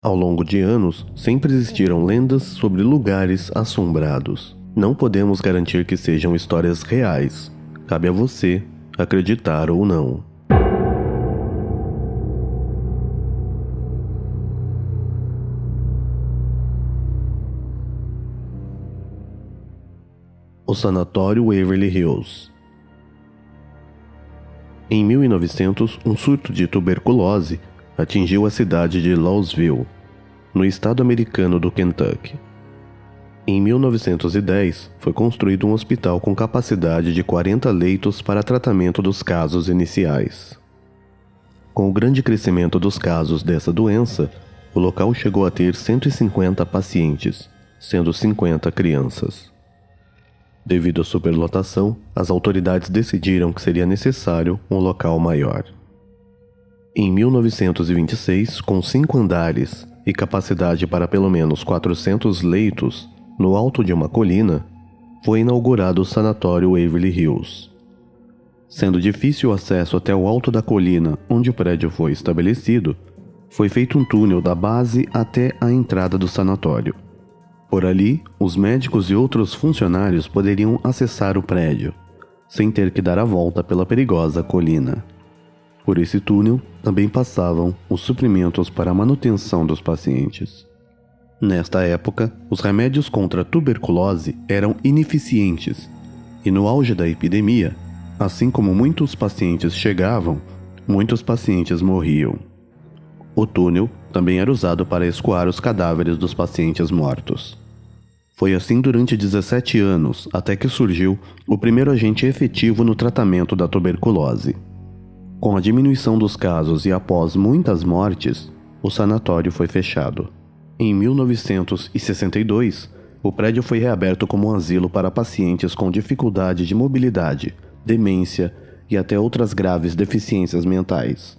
Ao longo de anos, sempre existiram lendas sobre lugares assombrados. Não podemos garantir que sejam histórias reais. Cabe a você acreditar ou não. O Sanatório Waverly Hills. Em 1900, um surto de tuberculose atingiu a cidade de Louisville, no estado americano do Kentucky. Em 1910, foi construído um hospital com capacidade de 40 leitos para tratamento dos casos iniciais. Com o grande crescimento dos casos dessa doença, o local chegou a ter 150 pacientes, sendo 50 crianças. Devido à superlotação, as autoridades decidiram que seria necessário um local maior. Em 1926, com 5 andares e capacidade para pelo menos 400 leitos, no alto de uma colina, foi inaugurado o Sanatório Waverly Hills. Sendo difícil o acesso até o alto da colina onde o prédio foi estabelecido, foi feito um túnel da base até a entrada do sanatório. Por ali, os médicos e outros funcionários poderiam acessar o prédio, sem ter que dar a volta pela perigosa colina. Por esse túnel também passavam os suprimentos para a manutenção dos pacientes. Nesta época, os remédios contra a tuberculose eram ineficientes, e no auge da epidemia, assim como muitos pacientes chegavam, muitos pacientes morriam. O túnel também era usado para escoar os cadáveres dos pacientes mortos. Foi assim durante 17 anos, até que surgiu o primeiro agente efetivo no tratamento da tuberculose. Com a diminuição dos casos e após muitas mortes, o sanatório foi fechado. Em 1962, o prédio foi reaberto como um asilo para pacientes com dificuldade de mobilidade, demência e até outras graves deficiências mentais.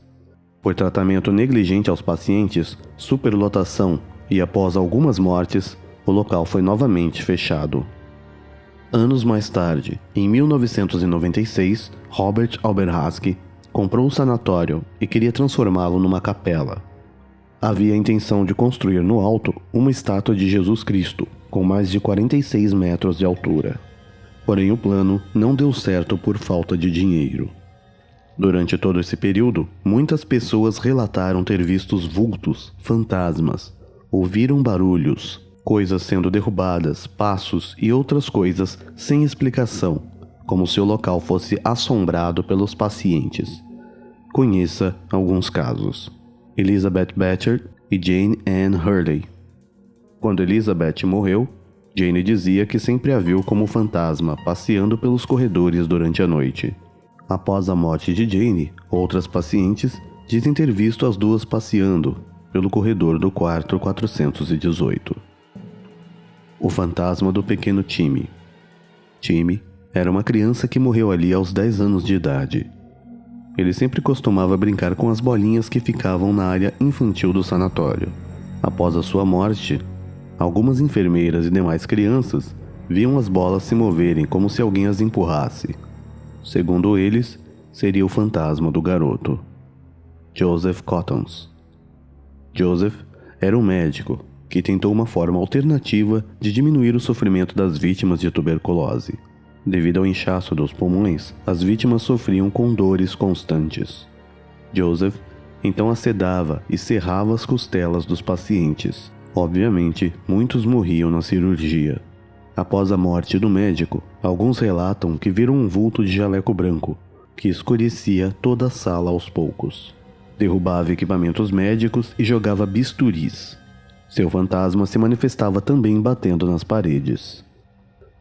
Por tratamento negligente aos pacientes, superlotação e após algumas mortes, o local foi novamente fechado. Anos mais tarde, em 1996, Robert Alberhasky comprou o sanatório e queria transformá-lo numa capela. Havia a intenção de construir no alto uma estátua de Jesus Cristo, com mais de 46 metros de altura. Porém, o plano não deu certo por falta de dinheiro. Durante todo esse período, muitas pessoas relataram ter visto vultos, fantasmas, ouviram barulhos, coisas sendo derrubadas, passos e outras coisas sem explicação, como se o local fosse assombrado pelos pacientes. Conheça alguns casos. Elizabeth Batcher e Jane Ann Hurley. Quando Elizabeth morreu, Jane dizia que sempre a viu como fantasma passeando pelos corredores durante a noite. Após a morte de Jane, outras pacientes dizem ter visto as duas passeando pelo corredor do quarto 418. O fantasma do pequeno Timmy. Timmy era uma criança que morreu ali aos 10 anos de idade. Ele sempre costumava brincar com as bolinhas que ficavam na área infantil do sanatório. Após a sua morte, algumas enfermeiras e demais crianças viam as bolas se moverem como se alguém as empurrasse. Segundo eles, seria o fantasma do garoto. Joseph Cottons. Joseph era um médico que tentou uma forma alternativa de diminuir o sofrimento das vítimas de tuberculose. Devido ao inchaço dos pulmões, as vítimas sofriam com dores constantes. Joseph então acedava e serrava as costelas dos pacientes. Obviamente, muitos morriam na cirurgia. Após a morte do médico, alguns relatam que viram um vulto de jaleco branco, que escurecia toda a sala aos poucos. Derrubava equipamentos médicos e jogava bisturis. Seu fantasma se manifestava também batendo nas paredes.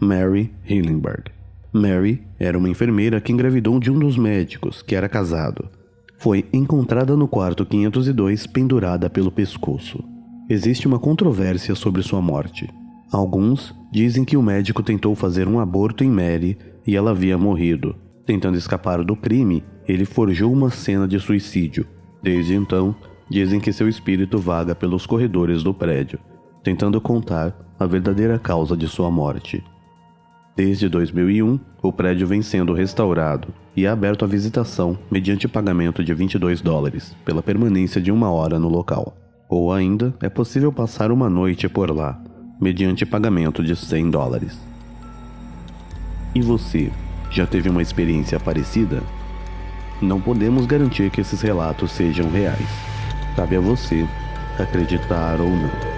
Mary Hillenberg. Mary era uma enfermeira que engravidou de um dos médicos, que era casado. Foi encontrada no quarto 502 pendurada pelo pescoço. Existe uma controvérsia sobre sua morte. Alguns dizem que o médico tentou fazer um aborto em Mary e ela havia morrido. Tentando escapar do crime, ele forjou uma cena de suicídio. Desde então, dizem que seu espírito vaga pelos corredores do prédio, tentando contar a verdadeira causa de sua morte. Desde 2001, o prédio vem sendo restaurado e é aberto à visitação mediante pagamento de $22 pela permanência de 1 hora no local. Ou ainda é possível passar uma noite por lá, mediante pagamento de $100. E você, já teve uma experiência parecida? Não podemos garantir que esses relatos sejam reais. Cabe a você acreditar ou não.